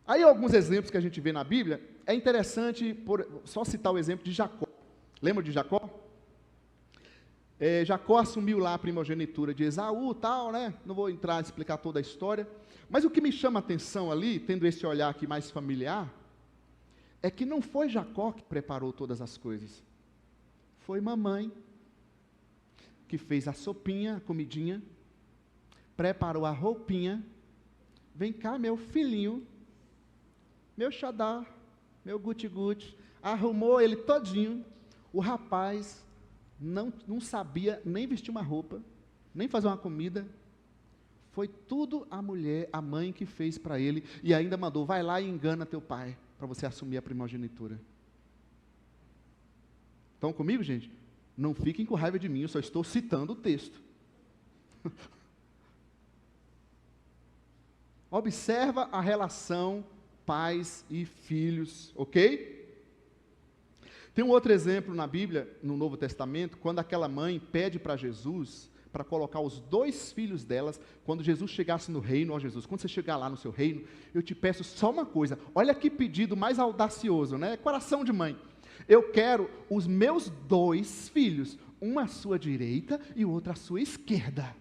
Aí alguns exemplos que a gente vê na Bíblia, é interessante só citar o exemplo de Jacó. Lembra de Jacó? Jacó assumiu lá a primogenitura de Esaú, tal, né? Não vou entrar e explicar toda a história. Mas o que me chama a atenção ali, tendo esse olhar aqui mais familiar, é que não foi Jacó que preparou todas as coisas. Foi mamãe que fez a sopinha, a comidinha, preparou a roupinha. Vem cá, meu filhinho, meu xodó, meu guti-guti, arrumou ele todinho. O rapaz não sabia nem vestir uma roupa, nem fazer uma comida. Foi tudo a mulher, a mãe que fez para ele, e ainda mandou, vai lá e engana teu pai, para você assumir a primogenitura. Estão comigo, gente? Não fiquem com raiva de mim, eu só estou citando o texto. Observa a relação pais e filhos, ok? Tem um outro exemplo na Bíblia, no Novo Testamento, quando aquela mãe pede para Jesus, para colocar os 2 filhos delas, quando Jesus chegasse no reino, ó Jesus, quando você chegar lá no seu reino, eu te peço só uma coisa, olha que pedido mais audacioso, né? Coração de mãe. Eu quero os meus 2 filhos, um à sua direita e o outro à sua esquerda.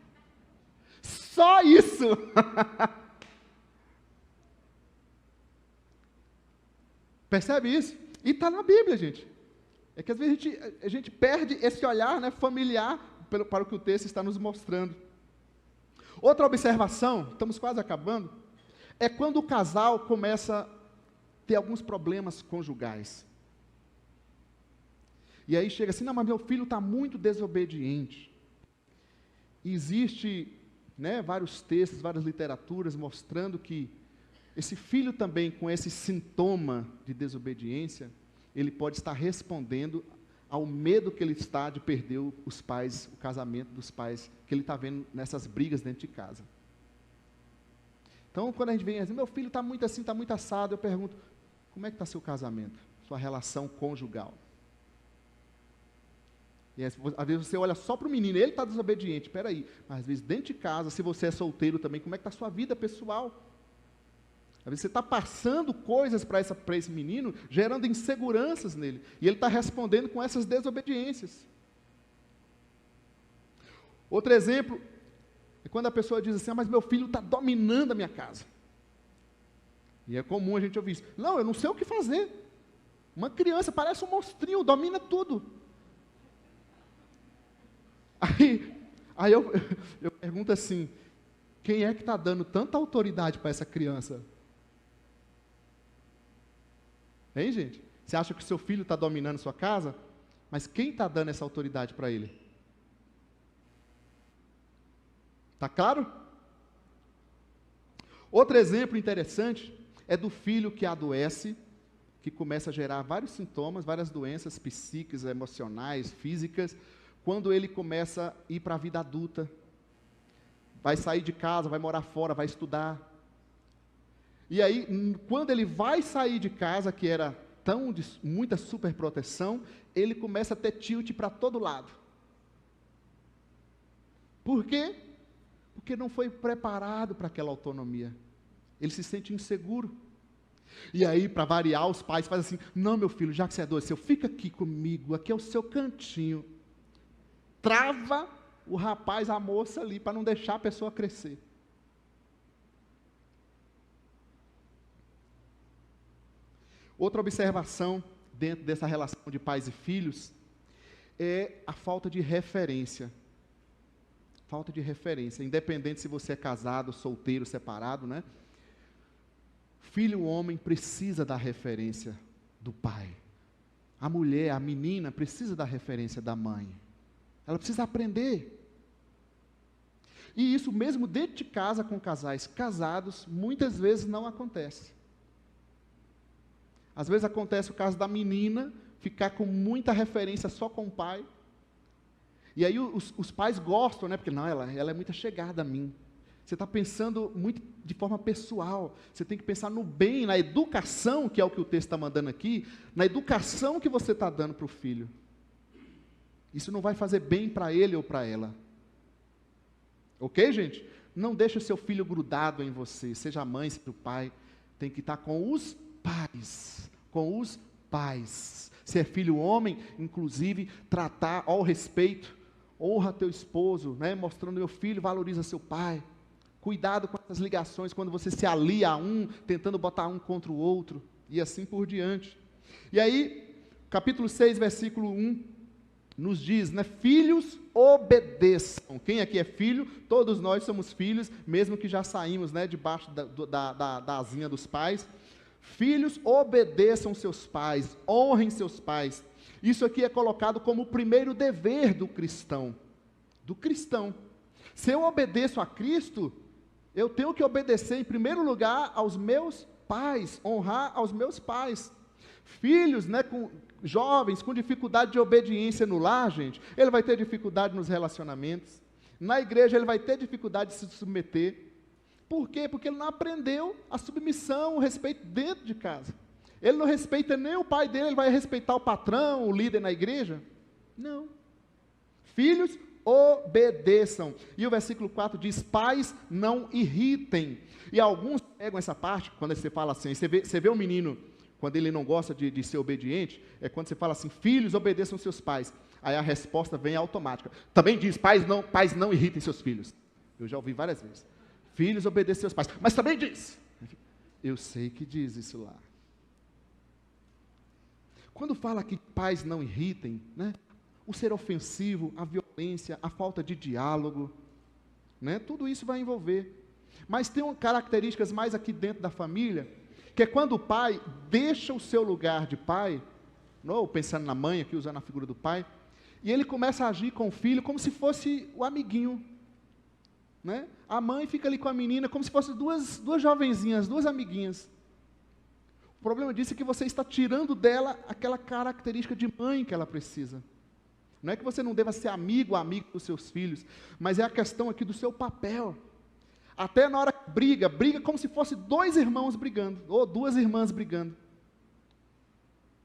Só isso! Percebe isso? E está na Bíblia, gente. É que às vezes a gente perde esse olhar, né, familiar para o que o texto está nos mostrando. Outra observação, estamos quase acabando, é quando o casal começa a ter alguns problemas conjugais. E aí chega assim, não, mas meu filho está muito desobediente. E existe, né, vários textos, várias literaturas mostrando que esse filho também com esse sintoma de desobediência, ele pode estar respondendo ao medo que ele está de perder os pais, o casamento dos pais, que ele está vendo nessas brigas dentro de casa. Então, quando a gente vem assim, meu filho está muito assim, está muito assado, eu pergunto, como é que está seu casamento? Sua relação conjugal? E às vezes você olha só para o menino, ele está desobediente, espera aí, mas às vezes dentro de casa, se você é solteiro também, como é que está a sua vida pessoal? Às vezes você está passando coisas para esse menino, gerando inseguranças nele, e ele está respondendo com essas desobediências. Outro exemplo, é quando a pessoa diz assim, mas meu filho está dominando a minha casa. E é comum a gente ouvir isso. Não, eu não sei o que fazer. Uma criança parece um monstrinho, domina tudo. Aí eu pergunto assim, quem é que está dando tanta autoridade para essa criança? Hein, gente? Você acha que o seu filho está dominando sua casa? Mas quem está dando essa autoridade para ele? Está claro? Outro exemplo interessante é do filho que adoece, que começa a gerar vários sintomas, várias doenças psíquicas, emocionais, físicas, quando ele começa a ir para a vida adulta. Vai sair de casa, vai morar fora, vai estudar. E aí, quando ele vai sair de casa, que era de muita superproteção, ele começa a ter tilt para todo lado. Por quê? Porque não foi preparado para aquela autonomia. Ele se sente inseguro. E aí, para variar, os pais fazem assim, não, meu filho, já que você é doce, fica aqui comigo, aqui é o seu cantinho. Trava o rapaz, a moça ali, para não deixar a pessoa crescer. Outra observação dentro dessa relação de pais e filhos é a falta de referência. Falta de referência, independente se você é casado, solteiro, separado, né? Filho homem precisa da referência do pai. A mulher, a menina, precisa da referência da mãe. Ela precisa aprender. E isso mesmo dentro de casa com casais casados, muitas vezes não acontece. Às vezes acontece o caso da menina ficar com muita referência só com o pai. E aí os pais gostam, né? Porque não, ela é muito chegada a mim. Você está pensando muito de forma pessoal. Você tem que pensar no bem, na educação, que é o que o texto está mandando aqui, na educação que você está dando para o filho. Isso não vai fazer bem para ele ou para ela. Ok, gente? Não deixe o seu filho grudado em você, seja a mãe, seja o pai. tem que estar com os pais. Com os pais. Se é filho homem, inclusive, tratar ao respeito. Honra teu esposo, né? Mostrando, meu filho, valoriza seu pai. Cuidado com essas ligações, quando você se alia a um, tentando botar um contra o outro, e assim por diante. E aí, capítulo 6, versículo 1, nos diz, né? Filhos, obedeçam. Quem aqui é filho? Todos nós somos filhos, mesmo que já saímos, né, debaixo da asinha dos pais. Filhos, obedeçam seus pais, honrem seus pais. Isso aqui é colocado como o primeiro dever do cristão. Do cristão. Se eu obedeço a Cristo, eu tenho que obedecer em primeiro lugar aos meus pais, honrar aos meus pais. Filhos, né, jovens com dificuldade de obediência no lar, gente, ele vai ter dificuldade nos relacionamentos. Na igreja ele vai ter dificuldade de se submeter. Por quê? Porque ele não aprendeu a submissão, o respeito dentro de casa. Ele não respeita nem o pai dele, ele vai respeitar o patrão, o líder na igreja? Não. Filhos, obedeçam. E o versículo 4 diz, pais, não irritem. E alguns pegam essa parte, quando você fala assim, você vê um menino, quando ele não gosta de ser obediente, é quando você fala assim, filhos, obedeçam seus pais. Aí a resposta vem automática. Também diz, pais não irritem seus filhos. Eu já ouvi várias vezes. Filhos, obedeçam seus pais. Mas também diz. Eu sei que diz isso lá. Quando fala que pais não irritem, né? O ser ofensivo, a violência, a falta de diálogo, né? Tudo isso vai envolver. Mas tem características mais aqui dentro da família, que é quando o pai deixa o seu lugar de pai, não, pensando na mãe aqui, usando a figura do pai, e ele começa a agir com o filho como se fosse o amiguinho, né? A mãe fica ali com a menina como se fossem duas jovenzinhas, duas amiguinhas. O problema disso é que você está tirando dela aquela característica de mãe que ela precisa. Não é que você não deva ser amigo dos seus filhos, mas é a questão aqui do seu papel. Até na hora que briga como se fosse dois irmãos brigando, ou duas irmãs brigando.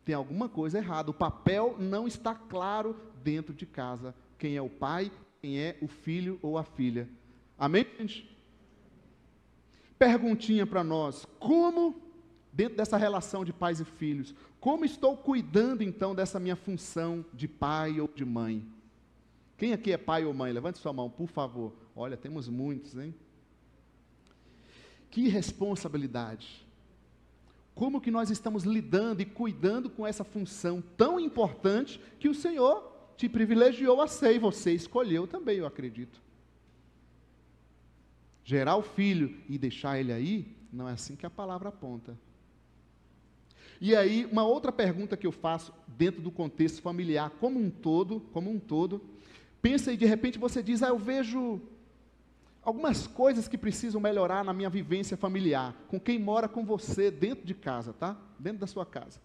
Tem alguma coisa errada, o papel não está claro dentro de casa. Quem é o pai, quem é o filho ou a filha. Amém, gente? Perguntinha para nós, como, dentro dessa relação de pais e filhos, como estou cuidando então dessa minha função de pai ou de mãe? Quem aqui é pai ou mãe? Levante sua mão, por favor. Olha, temos muitos, hein? Que responsabilidade. Como que nós estamos lidando e cuidando com essa função tão importante que o Senhor te privilegiou a ser e você escolheu também, eu acredito. Gerar o filho e deixar ele aí, não é assim que a palavra aponta. E aí, uma outra pergunta que eu faço dentro do contexto familiar como um todo, pensa e de repente você diz, eu vejo algumas coisas que precisam melhorar na minha vivência familiar, com quem mora com você dentro de casa, tá? Dentro da sua casa.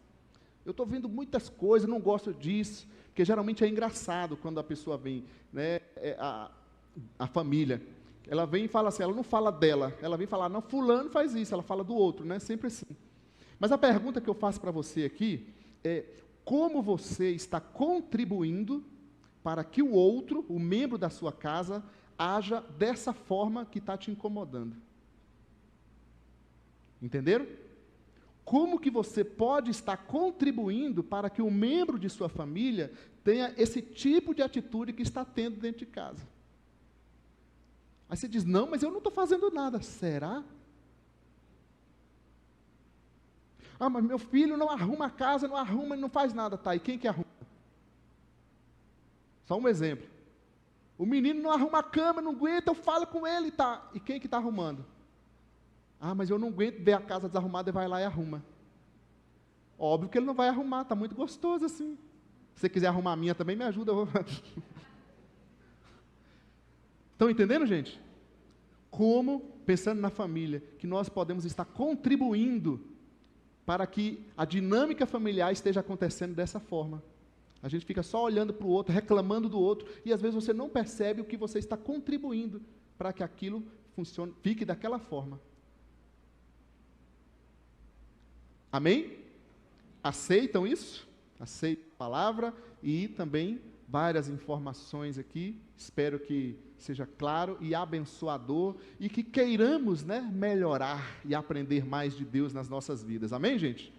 Eu estou vendo muitas coisas, não gosto disso, porque geralmente é engraçado quando a pessoa vem, né, a família, ela vem e fala assim, ela não fala dela, ela vem falar, não, fulano faz isso, ela fala do outro, né, sempre assim. Mas a pergunta que eu faço para você aqui é, como você está contribuindo para que o outro, o membro da sua casa, haja dessa forma que está te incomodando? Entenderam? Como que você pode estar contribuindo para que o membro de sua família tenha esse tipo de atitude que está tendo dentro de casa? Aí você diz, não, mas eu não estou fazendo nada. Será? Ah, mas meu filho não arruma a casa, não arruma, não faz nada. Tá, e quem que arruma? Só um exemplo. O menino não arruma a cama, não aguenta, eu falo com ele, tá. E quem que está arrumando? Ah, mas eu não aguento ver a casa desarrumada e vai lá e arruma. Óbvio que ele não vai arrumar, está muito gostoso assim. Se você quiser arrumar a minha também, me ajuda. Estão entendendo, gente? Como, pensando na família, que nós podemos estar contribuindo para que a dinâmica familiar esteja acontecendo dessa forma. A gente fica só olhando para o outro, reclamando do outro, e às vezes você não percebe o que você está contribuindo para que aquilo funcione, fique daquela forma. Amém? Aceitam isso? Aceitam a palavra e também várias informações aqui, espero que seja claro e abençoador, e que queiramos, né, melhorar e aprender mais de Deus nas nossas vidas, amém, gente?